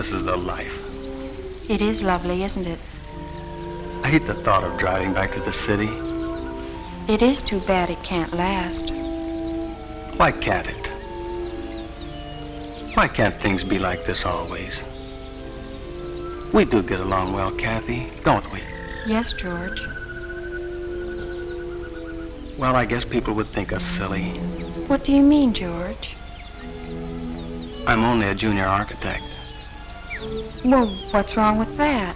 this is the life. It is lovely, isn't it? I hate the thought of driving back to the city. It is too bad it can't last. Why can't it? Why can't things be like this always? We do get along well, Kathy, don't we? Yes, George. Well, I guess people would think us silly. What do you mean, George? I'm only a junior architect. Well, what's wrong with that?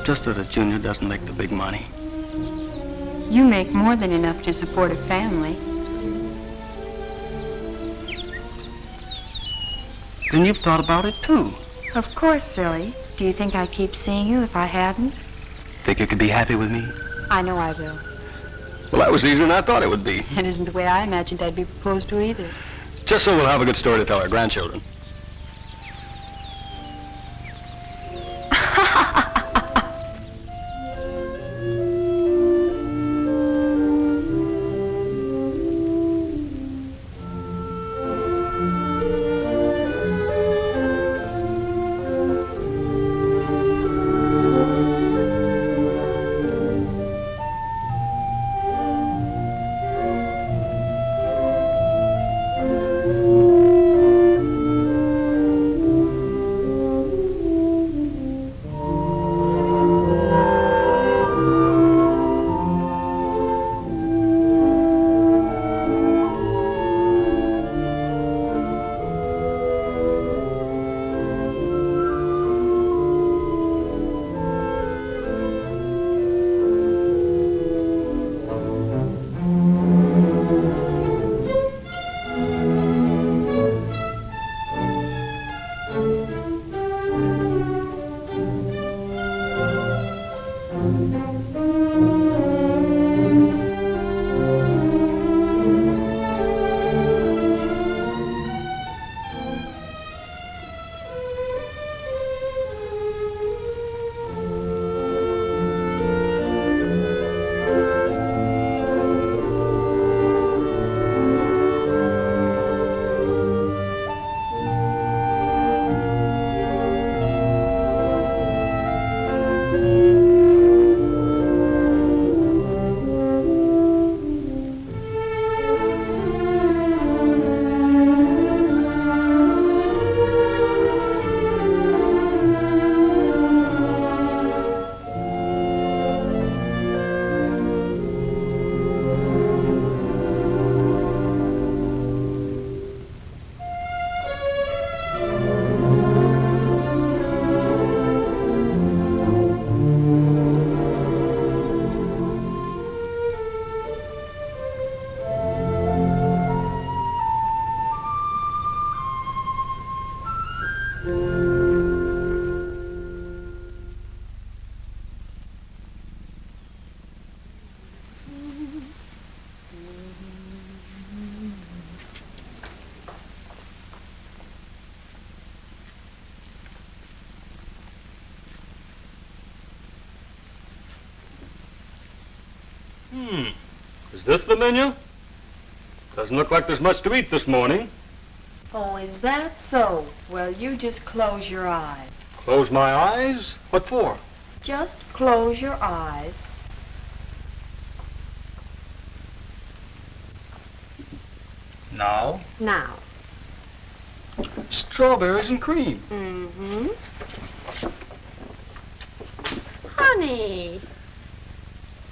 Just that a junior doesn't make the big money. You make more than enough to support a family. Then you've thought about it, too. Of course, silly. Do you think I'd keep seeing you if I hadn't? Think you could be happy with me? I know I will. Well, that was easier than I thought it would be. It isn't the way I imagined I'd be proposed to either. Just so we'll have a good story to tell our grandchildren. Is this the menu? Doesn't look like there's much to eat this morning. Oh, is that so? Well, you just close your eyes. Close my eyes? What for? Just close your eyes. Now? Now. Strawberries and cream. Mm-hmm. Honey.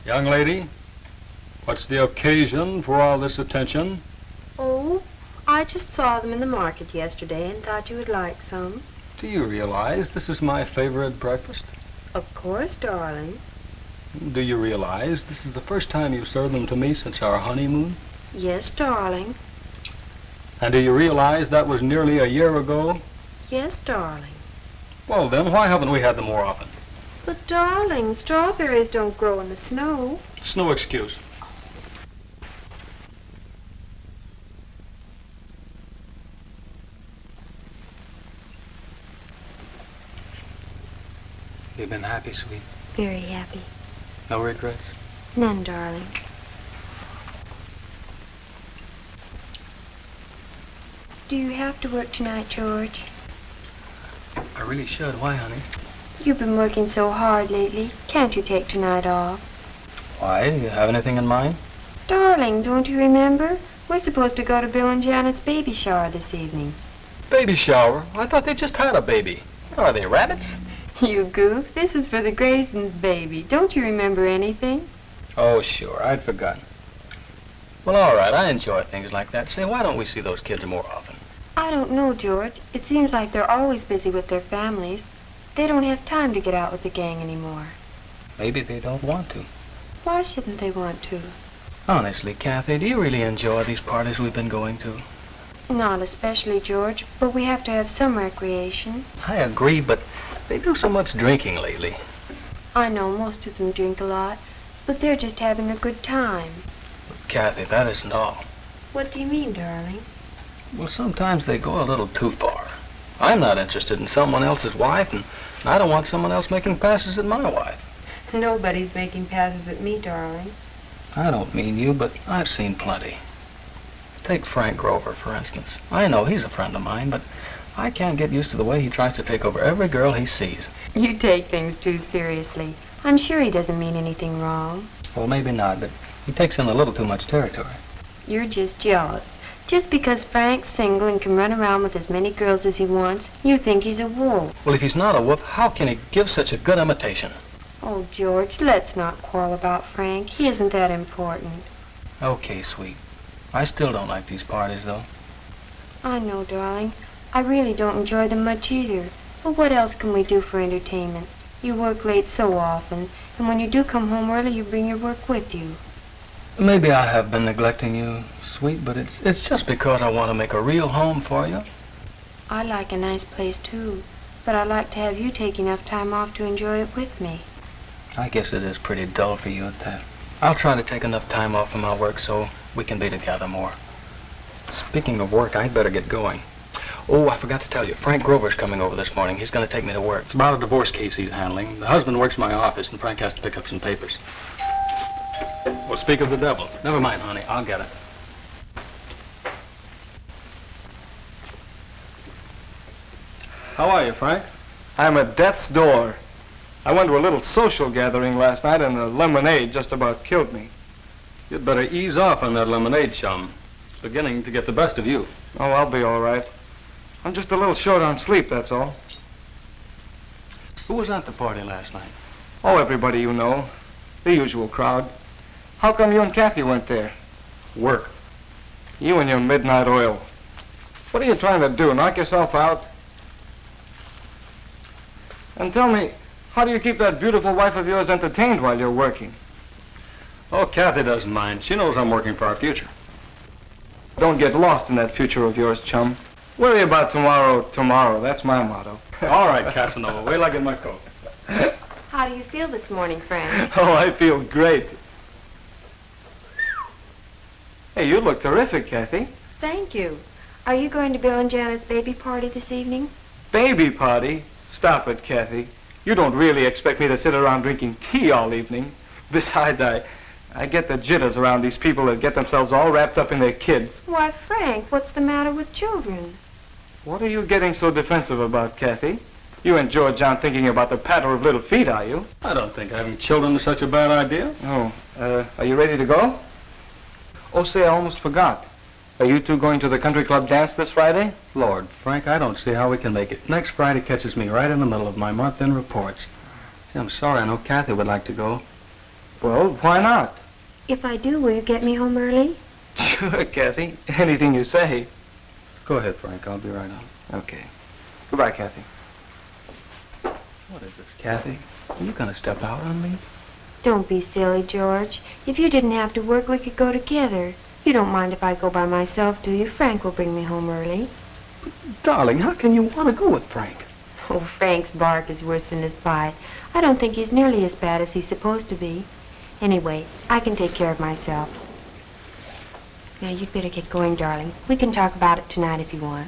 Young lady, what's the occasion for all this attention? Oh, I just saw them in the market yesterday and thought you would like some. Do you realize this is my favorite breakfast? Of course, darling. Do you realize this is the first time you've served them to me since our honeymoon? Yes, darling. And do you realize that was nearly a year ago? Yes, darling. Well, then, why haven't we had them more often? But, darling, strawberries don't grow in the snow. It's no excuse. You've been happy, sweet? Very happy. No regrets? None, darling. Do you have to work tonight, George? really should. Why, honey? You've been working so hard lately. Can't you take tonight off? Why? Do you have anything in mind? Darling, don't you remember? We're supposed to go to Bill and Janet's baby shower this evening. Baby shower? I thought they just had a baby. Are they rabbits? You goof. This is for the Graysons' baby. Don't you remember anything? Oh, sure. I'd forgotten. Well, all right. I enjoy things like that. Say, why don't we see those kids more often? I don't know, George. It seems like they're always busy with their families. They don't have time to get out with the gang anymore. Maybe they don't want to. Why shouldn't they want to? Honestly, Kathy, do you really enjoy these parties we've been going to? Not especially, George, but we have to have some recreation. I agree, but they do so much drinking lately. I know most of them drink a lot, but they're just having a good time. But Kathy, that isn't all. What do you mean, darling? Well, sometimes they go a little too far. I'm not interested in someone else's wife, and I don't want someone else making passes at my wife. Nobody's making passes at me, darling. I don't mean you, but I've seen plenty. Take Frank Grover, for instance. I know he's a friend of mine, but I can't get used to the way he tries to take over every girl he sees. You take things too seriously. I'm sure he doesn't mean anything wrong. Well, maybe not, but he takes in a little too much territory. You're just jealous. Just because Frank's single and can run around with as many girls as he wants, you think he's a wolf. Well, if he's not a wolf, how can he give such a good imitation? Oh, George, let's not quarrel about Frank. He isn't that important. Okay, sweet. I still don't like these parties, though. I know, darling. I really don't enjoy them much either. But what else can we do for entertainment? You work late so often, and when you do come home early, you bring your work with you. Maybe I have been neglecting you, sweet, but it's just because I want to make a real home for you. I like a nice place, too. But I like to have you take enough time off to enjoy it with me. I guess it is pretty dull for you at that. I'll try to take enough time off from my work so we can be together more. Speaking of work, I'd better get going. Oh, I forgot to tell you, Frank Grover's coming over this morning. He's going to take me to work. It's about a divorce case he's handling. The husband works in my office, and Frank has to pick up some papers. Well, speak of the devil. Never mind, honey. I'll get it. How are you, Frank? I'm at death's door. I went to a little social gathering last night and the lemonade just about killed me. You'd better ease off on that lemonade, chum. It's beginning to get the best of you. Oh, I'll be all right. I'm just a little short on sleep, that's all. Who was at the party last night? Oh, everybody you know. The usual crowd. How come you and Kathy went there? Work. You and your midnight oil. What are you trying to do, knock yourself out? And tell me, how do you keep that beautiful wife of yours entertained while you're working? Oh, Kathy doesn't mind. She knows I'm working for our future. Don't get lost in that future of yours, chum. Worry about tomorrow, tomorrow. That's my motto. All right, Casanova. Wait till I get my coat. How do you feel this morning, Frank? Oh, I feel great. Hey, you look terrific, Kathy. Thank you. Are you going to Bill and Janet's baby party this evening? Baby party? Stop it, Kathy. You don't really expect me to sit around drinking tea all evening. Besides, I get the jitters around these people that get themselves all wrapped up in their kids. Why, Frank, what's the matter with children? What are you getting so defensive about, Kathy? You and George aren't thinking about the patter of little feet, are you? I don't think having children is such a bad idea. Oh, are you ready to go? Oh, say, I almost forgot. Are you two going to the country club dance this Friday? Lord, Frank, I don't see how we can make it. Next Friday catches me right in the middle of my month-end reports. See, I'm sorry. I know Kathy would like to go. Well, why not? If I do, will you get me home early? Sure, Kathy. Anything you say. Go ahead, Frank. I'll be right on. Okay. Goodbye, Kathy. What is this, Kathy? Are you going to step out on me? Don't be silly, George. If you didn't have to work, we could go together. You don't mind if I go by myself, do you? Frank will bring me home early. Darling, how can you want to go with Frank? Oh, Frank's bark is worse than his bite. I don't think he's nearly as bad as he's supposed to be. Anyway, I can take care of myself. Now, you'd better get going, darling. We can talk about it tonight if you want.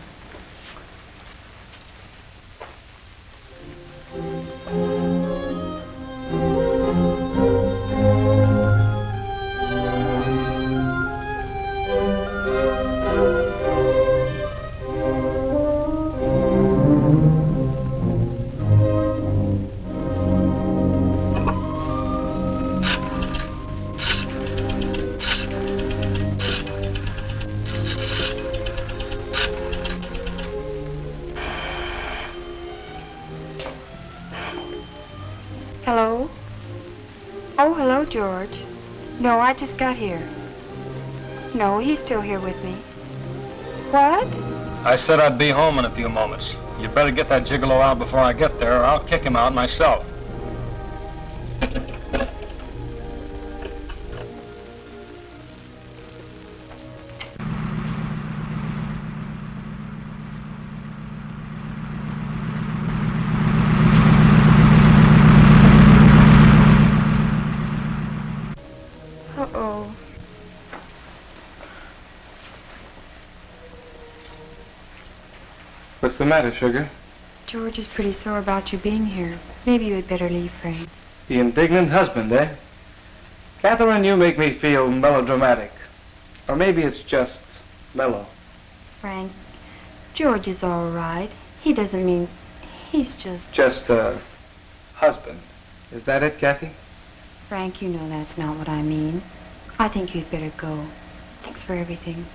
Hello? Oh, hello, George. No, I just got here. No, he's still here with me. What? I said I'd be home in a few moments. You'd better get that gigolo out before I get there, or I'll kick him out myself. Uh-oh. What's the matter, sugar? George is pretty sore about you being here. Maybe you had better leave, Frank. The indignant husband, eh? Catherine, you make me feel melodramatic. Or maybe it's just mellow. Frank, George is all right. He doesn't mean... He's just... Just a husband. Is that it, Kathy? Frank, you know that's not what I mean. I think you'd better go. Thanks for everything.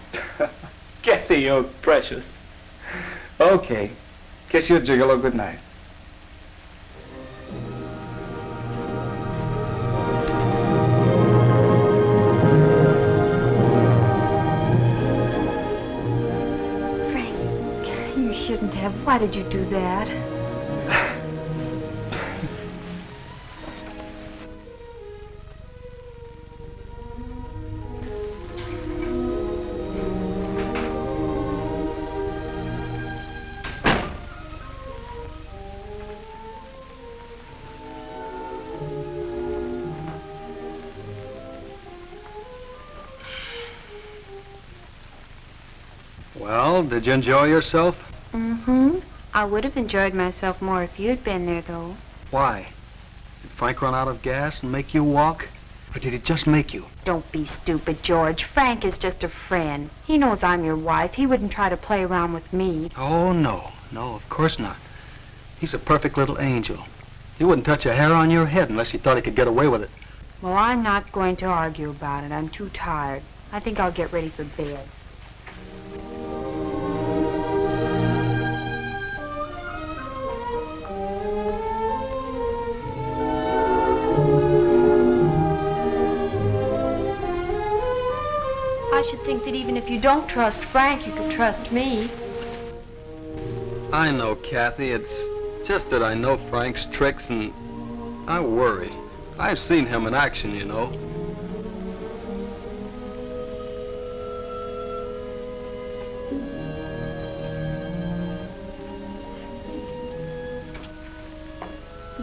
Kathy, you're precious. Okay. Kiss your gigolo goodnight. Frank, you shouldn't have. Why did you do that? Well, did you enjoy yourself? Mm-hmm. I would have enjoyed myself more if you'd been there, though. Why? Did Frank run out of gas and make you walk? Or did he just make you? Don't be stupid, George. Frank is just a friend. He knows I'm your wife. He wouldn't try to play around with me. Oh, no. No, of course not. He's a perfect little angel. He wouldn't touch a hair on your head unless he thought he could get away with it. Well, I'm not going to argue about it. I'm too tired. I think I'll get ready for bed. I should think that even if you don't trust Frank, you could trust me. I know, Kathy. It's just that I know Frank's tricks and I worry. I've seen him in action, you know.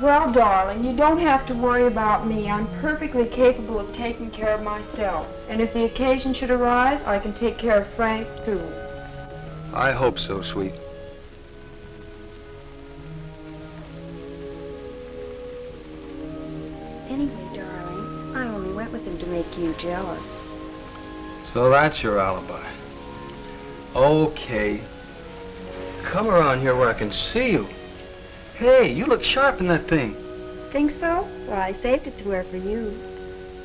Well, darling, you don't have to worry about me. I'm perfectly capable of taking care of myself. And if the occasion should arise, I can take care of Frank, too. I hope so, sweet. Anyway, darling, I only went with him to make you jealous. So that's your alibi. Okay. Come around here where I can see you. Hey, you look sharp in that thing. Think so? Well, I saved it to wear for you.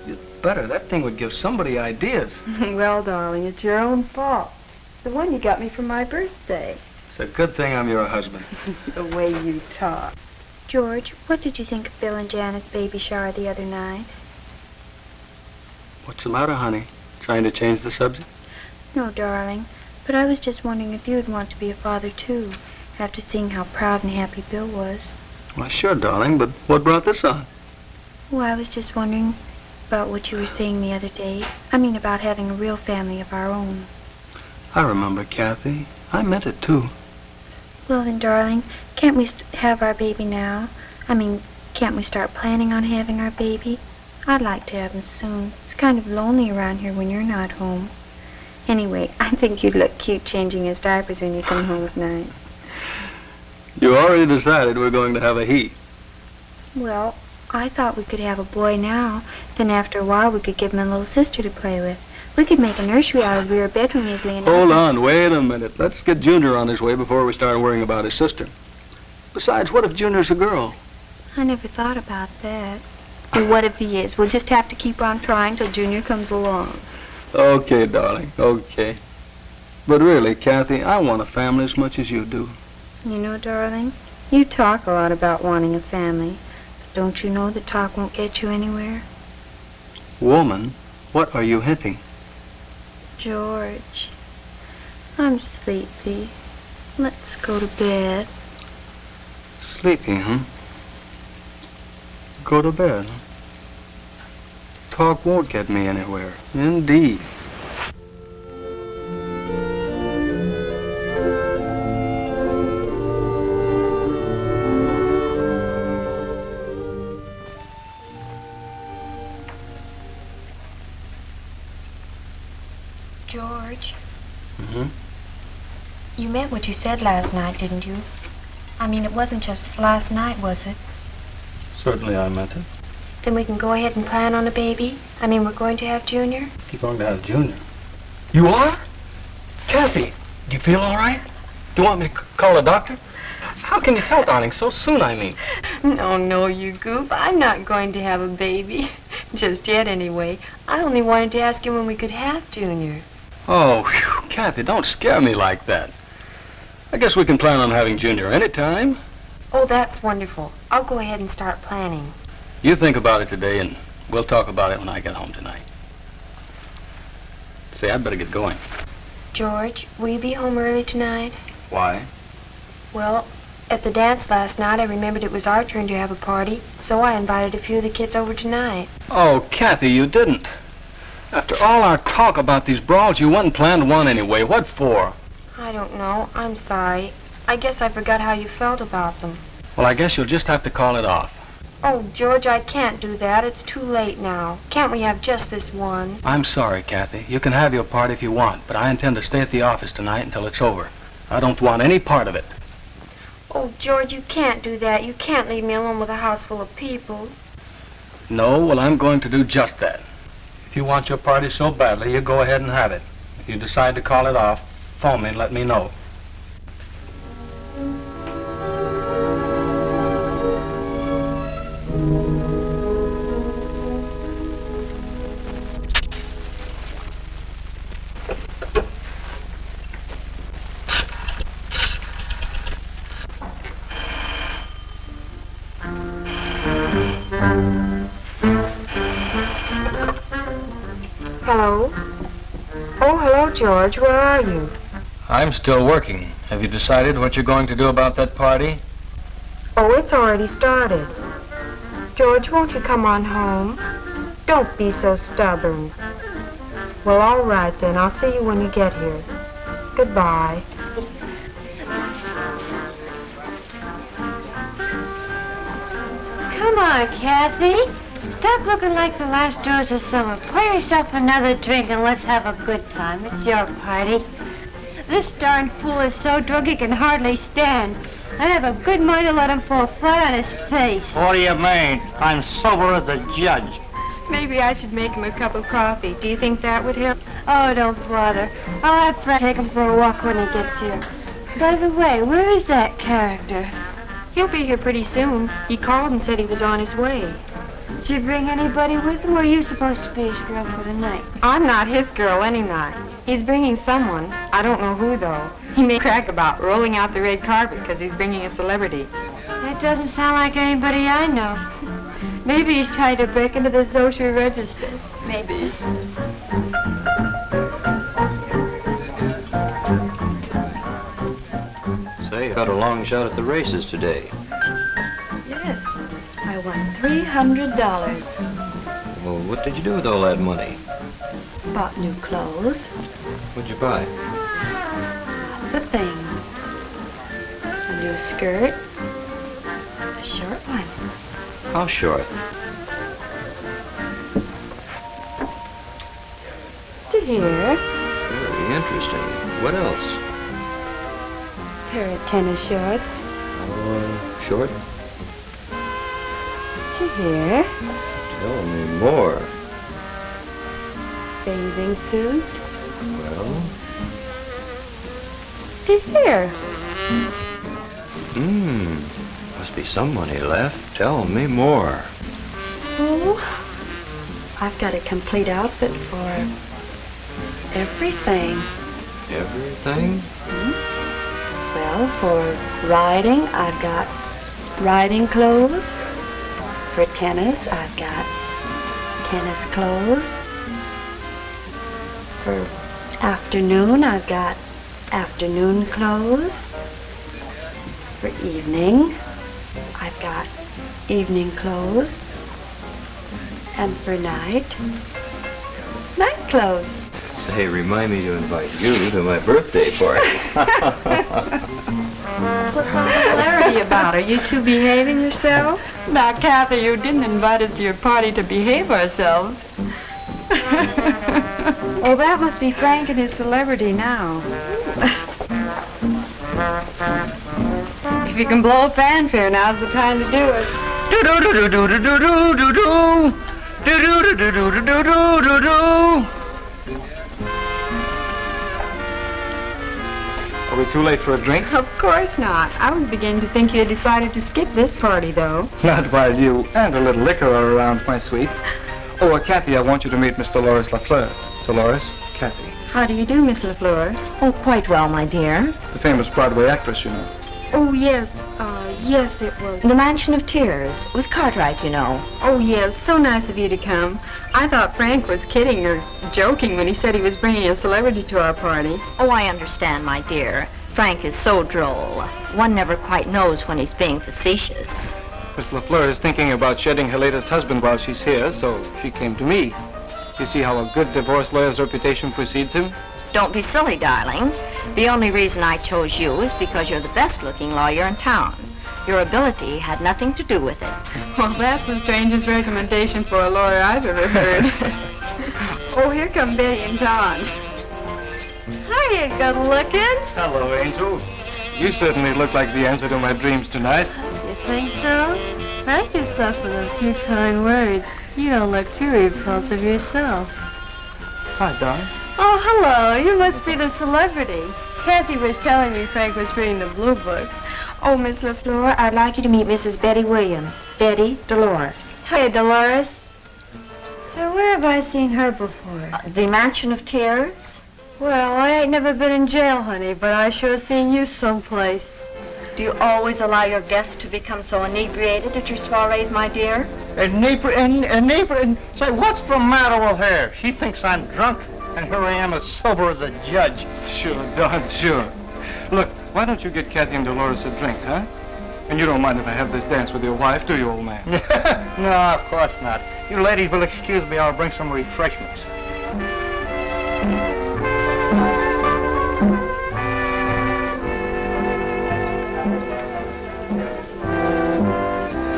You'd better. That thing would give somebody ideas. Well, darling, it's your own fault. It's the one you got me for my birthday. It's a good thing I'm your husband. The way you talk. George, what did you think of Bill and Janet's baby shower the other night? What's the matter, honey? Trying to change the subject? No, darling, but I was just wondering if you'd want to be a father, too, after seeing how proud and happy Bill was. Well, sure, darling, but what brought this on? Well, I was just wondering about what you were saying the other day. I mean, about having a real family of our own. I remember, Kathy. I meant it, too. Well, then, darling, can't we have our baby now? I mean, can't we start planning on having our baby? I'd like to have him soon. It's kind of lonely around here when you're not home. Anyway, I think you'd look cute changing his diapers when you come home at night. You already decided we're going to have a he. Well, I thought we could have a boy now. Then after a while we could give him a little sister to play with. We could make a nursery out of the rear bedroom easily enough. Hold on, wait a minute. Let's get Junior on his way before we start worrying about his sister. Besides, what if Junior's a girl? I never thought about that. And what if he is? We'll just have to keep on trying till Junior comes along. Okay, darling, okay. But really, Kathy, I want a family as much as you do. You know, darling, you talk a lot about wanting a family. Don't you know that talk won't get you anywhere? Woman, what are you hinting? George, I'm sleepy. Let's go to bed. Sleepy, huh? Go to bed. Talk won't get me anywhere. Indeed. George, Mm-hmm. you meant what you said last night, didn't you? I mean, it wasn't just last night, was it? Certainly I meant it. Then we can go ahead and plan on a baby? I mean, we're going to have Junior? You're going to have Junior. You are? Kathy, do you feel all right? Do you want me to call a doctor? How can you tell, darling, so soon, I mean? No, you goof. I'm not going to have a baby. Just yet, anyway. I only wanted to ask you when we could have Junior. Oh, whew, Kathy, don't scare me like that. I guess we can plan on having Junior any time. Oh, that's wonderful. I'll go ahead and start planning. You think about it today, and we'll talk about it when I get home tonight. Say, I'd better get going. George, will you be home early tonight? Why? Well, at the dance last night, I remembered it was our turn to have a party, so I invited a few of the kids over tonight. Oh, Kathy, you didn't. After all our talk about these brawls, you went and planned one anyway. What for? I don't know. I'm sorry. I guess I forgot how you felt about them. Well, I guess you'll just have to call it off. Oh, George, I can't do that. It's too late now. Can't we have just this one? I'm sorry, Kathy. You can have your part if you want, but I intend to stay at the office tonight until it's over. I don't want any part of it. Oh, George, you can't do that. You can't leave me alone with a house full of people. No, well, I'm going to do just that. If you want your party so badly, you go ahead and have it. If you decide to call it off, phone me and let me know. Hello? Oh, hello, George. Where are you? I'm still working. Have you decided what you're going to do about that party? Oh, it's already started. George, won't you come on home? Don't be so stubborn. Well, all right then. I'll see you when you get here. Goodbye. Come on, Kathy. Stop looking like the last rose of summer. Pour yourself another drink and let's have a good time. It's your party. This darn fool is so drunk he can hardly stand. I have a good mind to let him fall flat on his face. What do you mean? I'm sober as a judge. Maybe I should make him a cup of coffee. Do you think that would help? Oh, don't bother. I'll have Fred take him for a walk when he gets here. By the way, where is that character? He'll be here pretty soon. He called and said he was on his way. Did you bring anybody with him, or are you supposed to be his girl for the night? I'm not his girl any night. He's bringing someone. I don't know who, though. He may crack about rolling out the red carpet because he's bringing a celebrity. That doesn't sound like anybody I know. Maybe he's trying to break into the social register. Maybe. Say, you got a long shot at the races today. Yes. I won $300. Well, what did you do with all that money? Bought new clothes. What'd you buy? Lots of things. A new skirt. A short one. How short? To here. Very interesting. What else? Pair of tennis shorts. Oh, short? To here. Tell me more. Bathing suit. Well? To here. Must be some money left. Tell me more. Oh, I've got a complete outfit for everything. Everything? Well, for riding, I've got riding clothes. For tennis, I've got tennis clothes. For afternoon, I've got afternoon clothes. For evening, I've got evening clothes. And for night, night clothes. Say, remind me to invite you to my birthday party. What's all the hilarity about? Are you two behaving yourself? Now, Kathy, you didn't invite us to your party to behave ourselves. Oh, that must be Frank and his celebrity now. If you can blow a fanfare, now's the time to do it. Do-do-do-do-do-do-do-do-do. Do-do-do-do-do-do-do-do-do. Are we too late for a drink? Of course not. I was beginning to think you had decided to skip this party, though. Not while you and a little liquor are around, my sweet. Oh, Kathy, I want you to meet Miss Dolores Lafleur. Dolores, Kathy. How do you do, Miss Lafleur? Oh, quite well, my dear. The famous Broadway actress, you know. Oh, yes. Yes, it was. The Mansion of Tears, with Cartwright, you know. Oh, yes. So nice of you to come. I thought Frank was kidding or joking when he said he was bringing a celebrity to our party. Oh, I understand, my dear. Frank is so droll. One never quite knows when he's being facetious. Miss Lafleur is thinking about shedding her latest husband while she's here, so she came to me. You see how a good divorce lawyer's reputation precedes him? Don't be silly, darling. The only reason I chose you is because you're the best-looking lawyer in town. Your ability had nothing to do with it. Well, that's the strangest recommendation for a lawyer I've ever heard. Oh, here come Betty and Don. Hiya, good looking. Hello, Angel. You certainly look like the answer to my dreams tonight. You think so? Thank yourself for a few kind words. You don't look too repulsive yourself. Hi, Don. Oh, hello. You must be the celebrity. Kathy was telling me Frank was reading the blue book. Oh, Miss Lafleur, I'd like you to meet Mrs. Betty Williams. Betty Dolores. Hey, Dolores. So where have I seen her before? The Mansion of Tears? Well, I ain't never been in jail, honey, but I sure seen you someplace. Do you always allow your guests to become so inebriated at your soirees, my dear? Inebriated? Say, what's the matter with her? She thinks I'm drunk, and here I am as sober as a judge. Sure, Don, sure. Look, why don't you get Kathy and Dolores a drink, huh? And you don't mind if I have this dance with your wife, do you, old man? No, of course not. You ladies will excuse me, I'll bring some refreshments.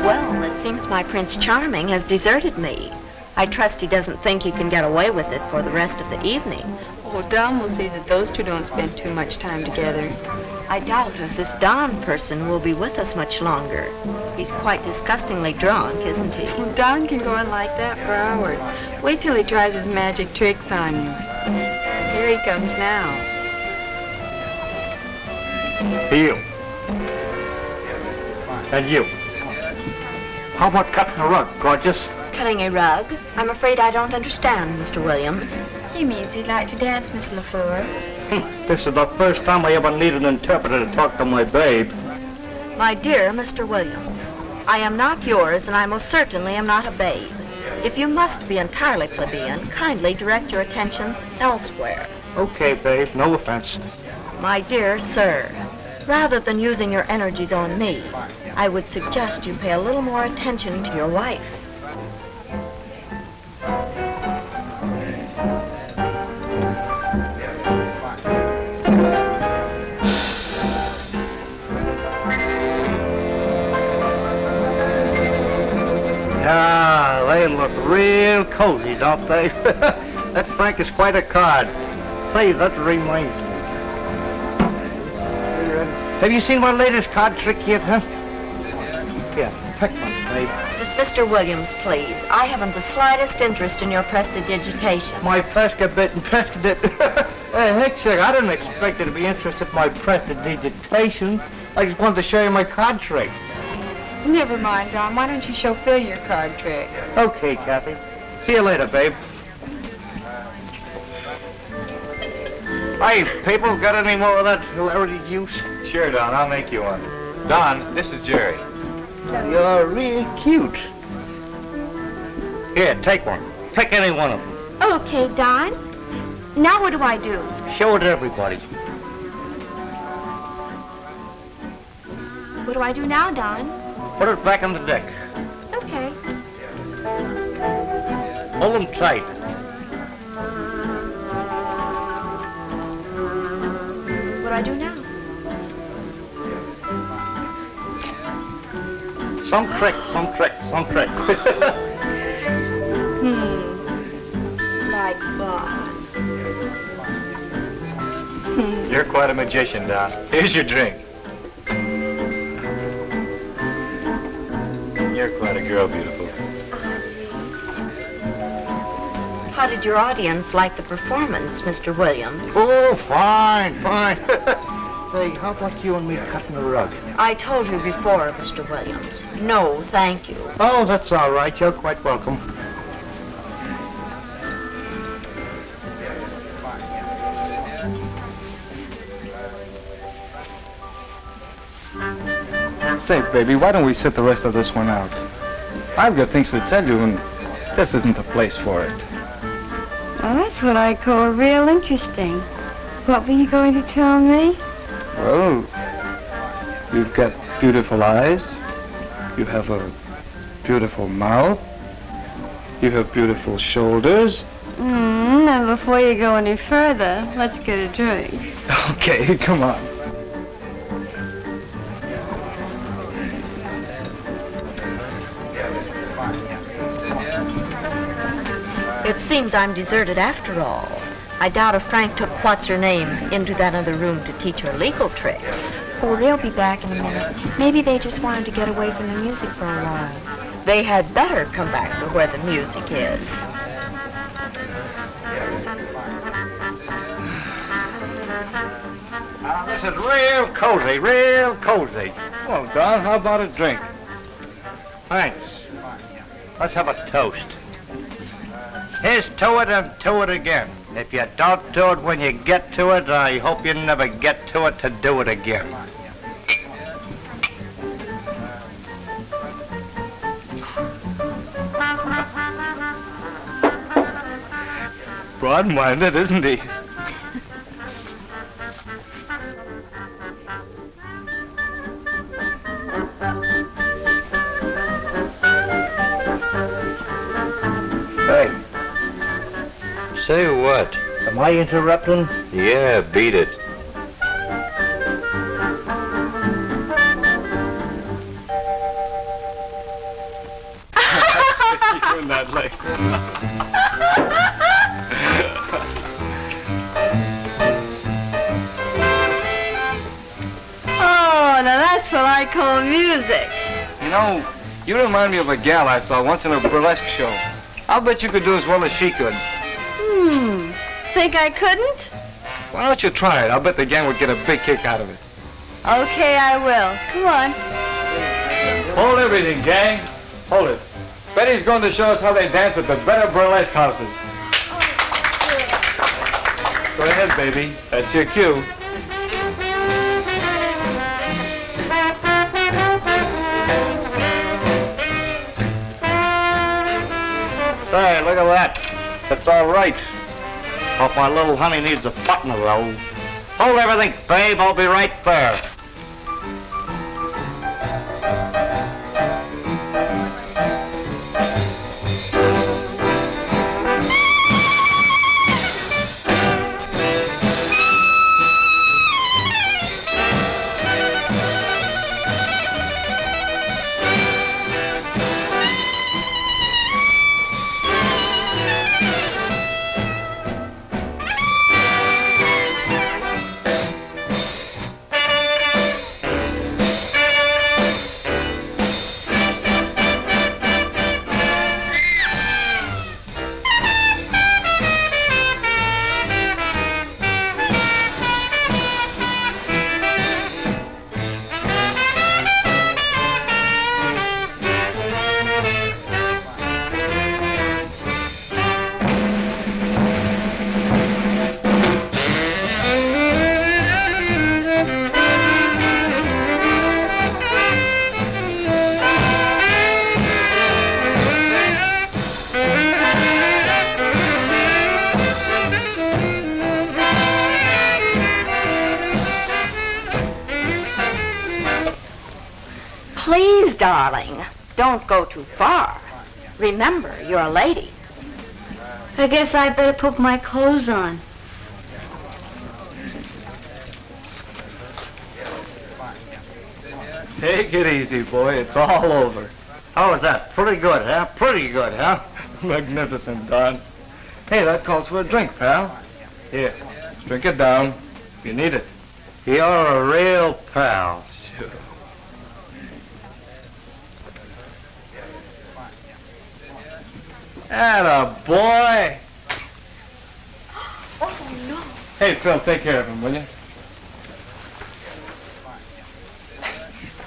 Well, it seems my Prince Charming has deserted me. I trust he doesn't think he can get away with it for the rest of the evening. Oh, Don will see that those two don't spend too much time together. I doubt if this Don person will be with us much longer. He's quite disgustingly drunk, isn't he? Well, Don can go on like that for hours. Wait till he tries his magic tricks on you. Here he comes now. You. And you. How about cutting a rug, gorgeous? Cutting a rug? I'm afraid I don't understand, Mr. Williams. He means he'd like to dance, Miss Lafleur. This is the first time I ever need an interpreter to talk to my babe. My dear Mr. Williams, I am not yours, and I most certainly am not a babe. If you must be entirely plebeian, kindly direct your attentions elsewhere. Okay, babe, no offense. My dear sir, rather than using your energies on me, I would suggest you pay a little more attention to your wife. Ah, they look real cozy, don't they? That Frank is quite a card. Say, that reminds me. Have you seen my latest card trick yet, huh? Yeah, pick one, babe. Mr. Williams, please. I haven't the slightest interest in your prestidigitation. My prestidigitation. Heck, sir, I didn't expect you to be interested in my prestidigitation. I just wanted to show you my card trick. Never mind, Don. Why don't you show Phil your card trick? Okay, Kathy. See you later, babe. Hey, people, got any more of that hilarity juice? Sure, Don, I'll make you one. Don, this is Jerry. You're real cute. Here, take one. Pick any one of them. Okay, Don. Now what do I do? Show it to everybody. What do I do now, Don? Put it back on the deck. Okay. Hold them tight. What do I do now? Some trick, some trick, some trick. Like that. You're quite a magician, Don. Here's your drink. You're quite a girl, beautiful. How did your audience like the performance, Mr. Williams? Oh, fine, fine. Say, how about you and me cutting the rug? I told you before, Mr. Williams. No, thank you. Oh, that's all right. You're quite welcome. Say, baby, why don't we sit the rest of this one out? I've got things to tell you, and this isn't the place for it. Well, that's what I call real interesting. What were you going to tell me? Well, you've got beautiful eyes. You have a beautiful mouth. You have beautiful shoulders. Now, before you go any further, let's get a drink. Okay, come on. It seems I'm deserted after all. I doubt if Frank took what's-her-name into that other room to teach her legal tricks. Oh, they'll be back in a minute. Maybe they just wanted to get away from the music for a while. They had better come back to where the music is. This is real cozy, real cozy. Well, Don, how about a drink? Thanks. Let's have a toast. Here's to it and to it again. If you don't do it when you get to it, I hope you never get to it to do it again. Broad-minded, isn't he? Hey. Say what? Am I interrupting? Yeah, beat it. You and that leg. Oh, now that's what I call music. You know, you remind me of a gal I saw once in a burlesque show. I'll bet you could do as well as she could. Think I couldn't? Why don't you try it? I'll bet the gang would get a big kick out of it. Okay, I will. Come on. Hold everything, gang. Hold it. Betty's going to show us how they dance at the better burlesque houses. Go ahead, baby. That's your cue. Say, look at that. It's all right. Hope my little honey needs a button roll. Hold everything, babe. I'll be right there. darling. Don't go too far. Remember, you're a lady. I guess I better put my clothes on. Take it easy, boy. It's all over. How was that? Pretty good, huh? Pretty good, huh? Magnificent, Don. Hey, that calls for a drink, pal. Here, drink it down. You need it. You're a real pal. Sure. Atta boy. Oh, no. Hey, Phil, take care of him, will you?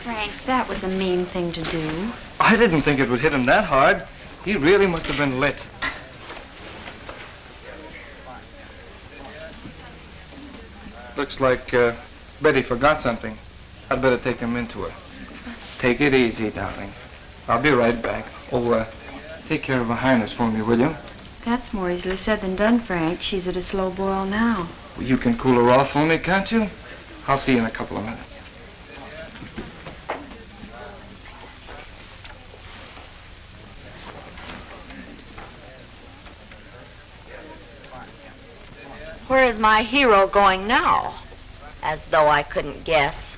Frank, that was a mean thing to do. I didn't think it would hit him that hard. He really must have been lit. Looks like Betty forgot something. I'd better take him into her. Take it easy, darling. I'll be right back. Oh, take care of her highness for me, will you? That's more easily said than done, Frank. She's at a slow boil now. Well, you can cool her off for me, can't you? I'll see you in a couple of minutes. Where is my hero going now? As though I couldn't guess.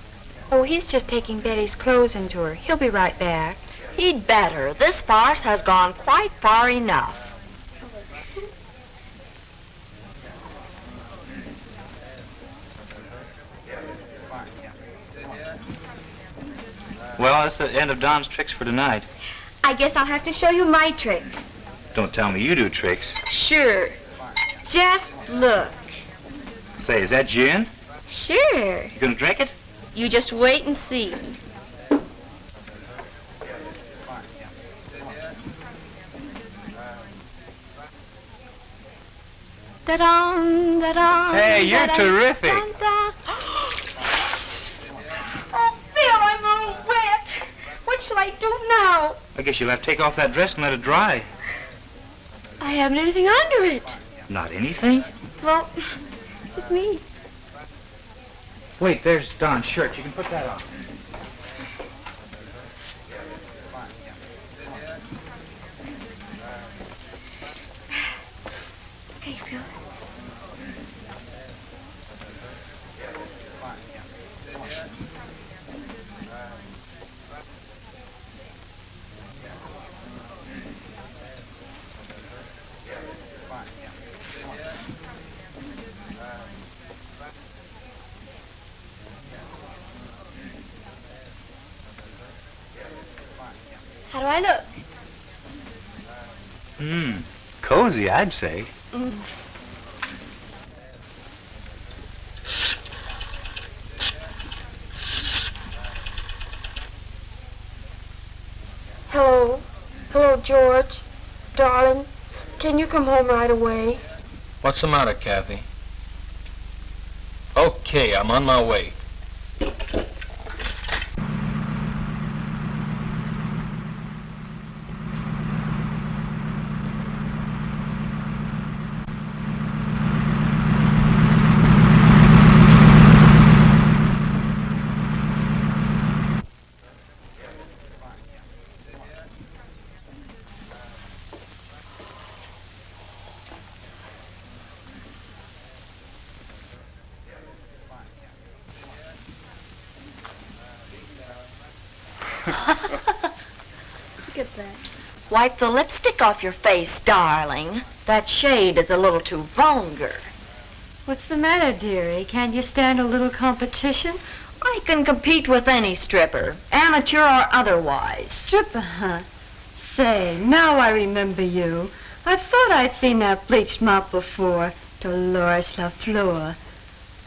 Oh, he's just taking Betty's clothes into her. He'll be right back. He'd better. This farce has gone quite far enough. Well, that's the end of Don's tricks for tonight. I guess I'll have to show you my tricks. Don't tell me you do tricks. Sure. Just look. Say, is that gin? Sure. You gonna drink it? You just wait and see. Da-dum, da-dum, Hey, you're da-dum, terrific. da-dum. Oh, Phil, I'm all wet. What shall I do now? I guess you'll have to take off that dress and let it dry. I haven't anything under it. Not anything? Well, it's just me. Wait, there's Don's shirt. You can put that on. Okay, Phil. How do I look? Cozy, I'd say. Hello. Hello, George. Darling, can you come home right away? What's the matter, Kathy? Okay, I'm on my way. Look at that. Wipe the lipstick off your face, darling. That shade is a little too vulgar. What's the matter, dearie? Can't you stand a little competition? I can compete with any stripper, amateur or otherwise. Stripper, huh? Say, now I remember you. I thought I'd seen that bleached mop before. Dolores LaFleur.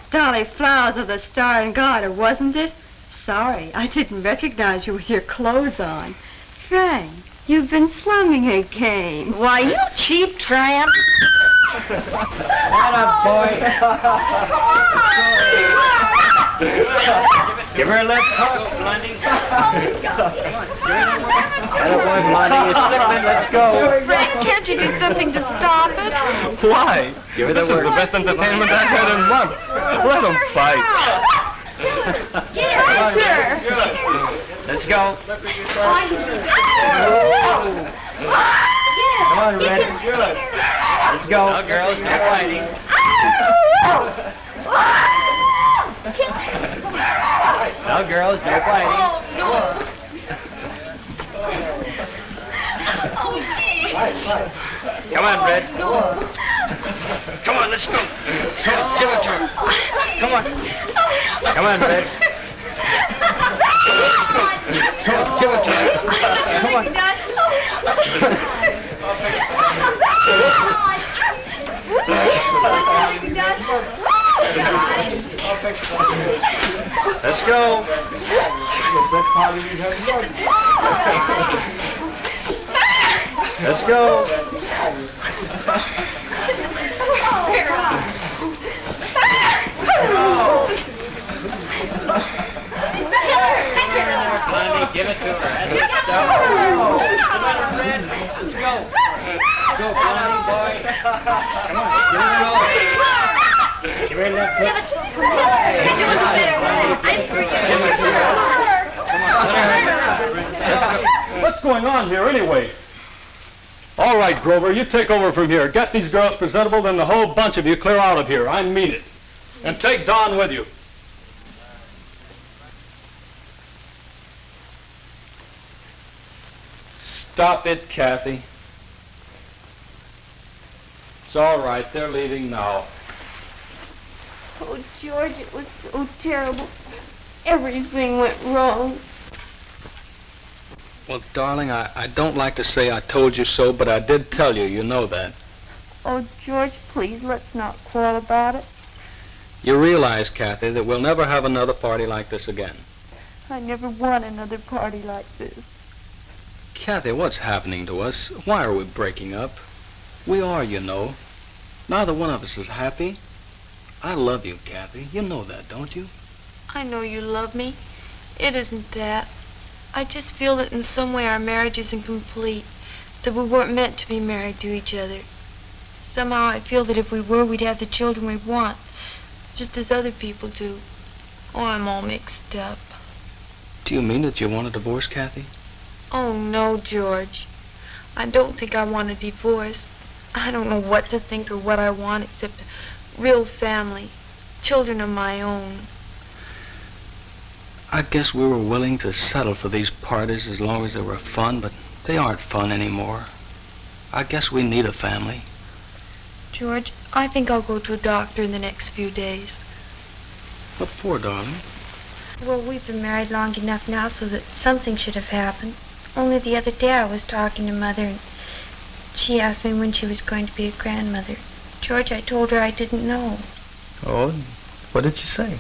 Dolly Flowers of the Star and Garter, wasn't it? Sorry, I didn't recognize you with your clothes on. Frank, you've been slumming again. Why, you cheap tramp. What up, boy? Give her a left hook, Blondie. Attaboy, Blondie. You're slipping. Let's go. Frank, can't you do something to stop it? Why? Give her the This is word. the best entertainment I've had in months. Let them fight. Get her! Let's go. Come on, Red. Let's go. Now, girls, no fighting. Now, girls, no fighting. Come on, Red. Come on, let's go. Come on, give it to her. Come on. Come on, Red. Let's go. Come on, give it to her. Come on. Let's go. Let's go. Blondie, give it to her. That's good stuff. Come on, Red. Let's go. Let's go, Blondie, boy. Come on, give it to her. Give her that foot. What's going on here anyway? All right, Grover, you take over from here. Get these girls presentable, then the whole bunch of you clear out of here. I mean it. And take Dawn with you. Stop it, Kathy. It's all right. They're leaving now. Oh, George, it was so terrible. Everything went wrong. Well, darling, I don't like to say I told you so, but I did tell you. You know that. Oh, George, please, let's not quarrel about it. You realize, Kathy, that we'll never have another party like this again. I never want another party like this. Kathy, what's happening to us? Why are we breaking up? We are, you know. Neither one of us is happy. I love you, Kathy. You know that, don't you? I know you love me. It isn't that. I just feel that in some way our marriage isn't complete, that we weren't meant to be married to each other. Somehow I feel that if we were, we'd have the children we want, just as other people do. Oh, I'm all mixed up. Do you mean that you want a divorce, Kathy? Oh, no, George. I don't think I want a divorce. I don't know what to think or what I want except a real family, children of my own. I guess we were willing to settle for these parties as long as they were fun, but they aren't fun anymore. I guess we need a family. George, I think I'll go to a doctor in the next few days. What for, darling? Well, we've been married long enough now so that something should have happened. Only the other day I was talking to Mother, and she asked me when she was going to be a grandmother. George, I told her I didn't know. Oh, what did she say?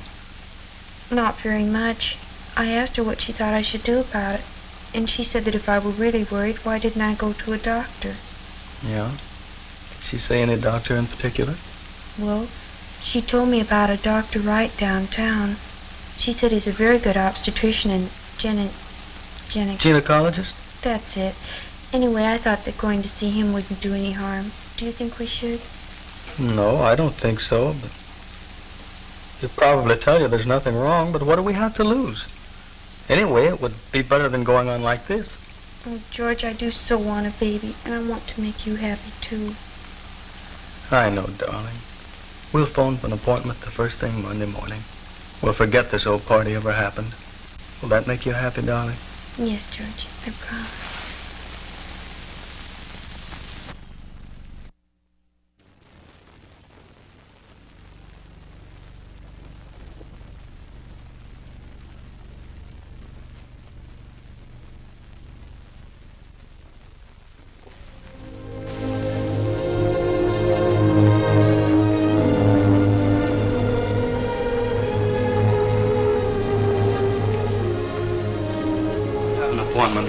Not very much. I asked her what she thought I should do about it, and she said that if I were really worried, why didn't I go to a doctor? Yeah? Did she say any doctor in particular? Well, she told me about a Dr. Wright downtown. She said he's a very good obstetrician and gynecologist? That's it. Anyway, I thought that going to see him wouldn't do any harm. Do you think we should? No, I don't think so, but he'll probably tell you there's nothing wrong, but what do we have to lose? Anyway, it would be better than going on like this. Oh, George, I do so want a baby, and I want to make you happy, too. I know, darling. We'll phone for an appointment the first thing Monday morning. We'll forget this old party ever happened. Will that make you happy, darling? Yes, George, I promise.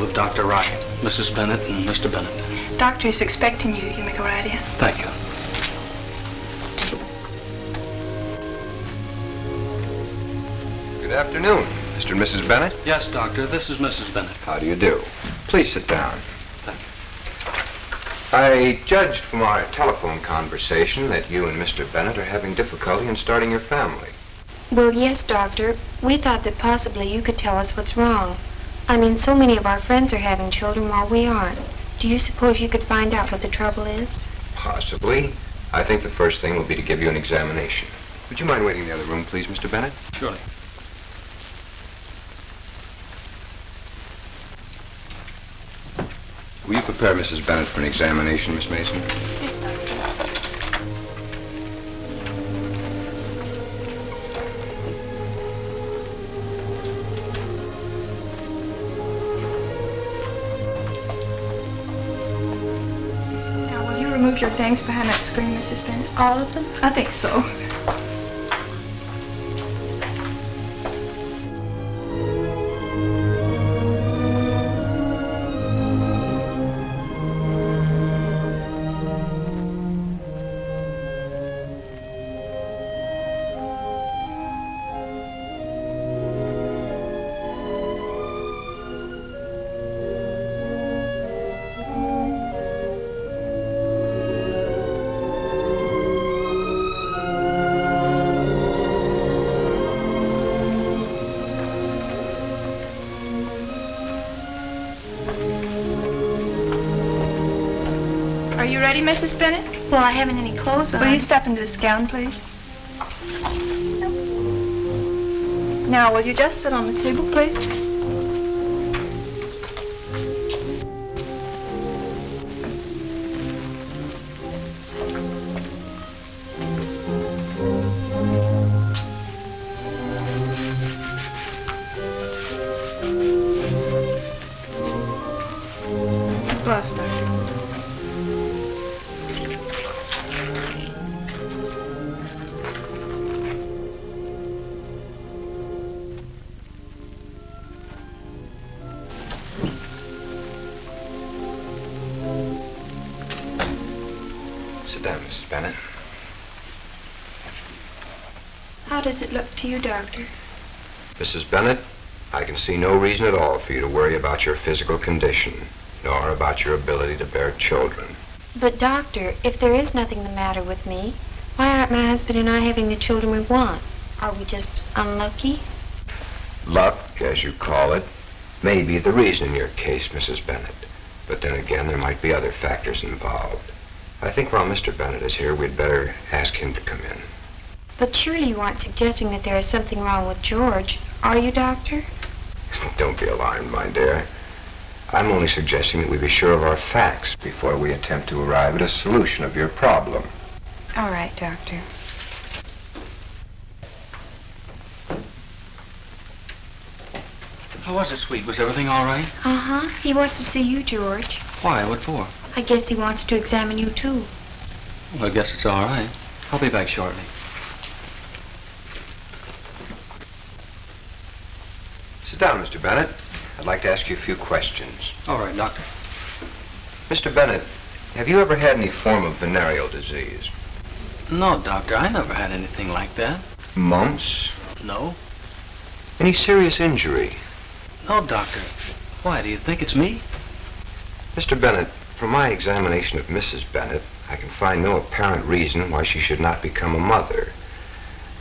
With Dr. Wright, Mrs. Bennett, and Mr. Bennett. Doctor is expecting you. You may go right in. Thank you. Good afternoon, Mr. and Mrs. Bennett. Yes, Doctor, this is Mrs. Bennett. How do you do? Please sit down. Thank you. I judged from our telephone conversation that you and Mr. Bennett are having difficulty in starting your family. Well, yes, Doctor. We thought that possibly you could tell us what's wrong. I mean, so many of our friends are having children while we aren't. Do you suppose you could find out what the trouble is? Possibly. I think the first thing will be to give you an examination. Would you mind waiting in the other room, please, Mr. Bennett? Surely. Will you prepare Mrs. Bennett for an examination, Miss Mason? Yes, Doctor. Now, will you remove your things behind that screen, Mrs. Bennett? All of them? I think so. Are you ready, Mrs. Bennett? Well, I haven't any clothes on. Will you step into this gown, please? Now, will you just sit on the table, please? Gloves, Doctor. Sit down, Mrs. Bennett. How does it look to you, Doctor? Mrs. Bennett, I can see no reason at all for you to worry about your physical condition, nor about your ability to bear children. But, Doctor, if there is nothing the matter with me, why aren't my husband and I having the children we want? Are we just unlucky? Luck, as you call it, may be the reason in your case, Mrs. Bennett. But then again, there might be other factors involved. I think while Mr. Bennett is here, we'd better ask him to come in. But surely you aren't suggesting that there is something wrong with George, are you, Doctor? Don't be alarmed, my dear. I'm only suggesting that we be sure of our facts before we attempt to arrive at a solution of your problem. All right, Doctor. How was it, sweet? Was everything all right? Uh-huh. He wants to see you, George. Why? What for? I guess he wants to examine you, too. Well, I guess it's all right. I'll be back shortly. Sit down, Mr. Bennett. I'd like to ask you a few questions. All right, Doctor. Mr. Bennett, have you ever had any form of venereal disease? No, Doctor. I never had anything like that. Mumps? No. Any serious injury? No, Doctor. Why, do you think it's me? Mr. Bennett, from my examination of Mrs. Bennett, I can find no apparent reason why she should not become a mother.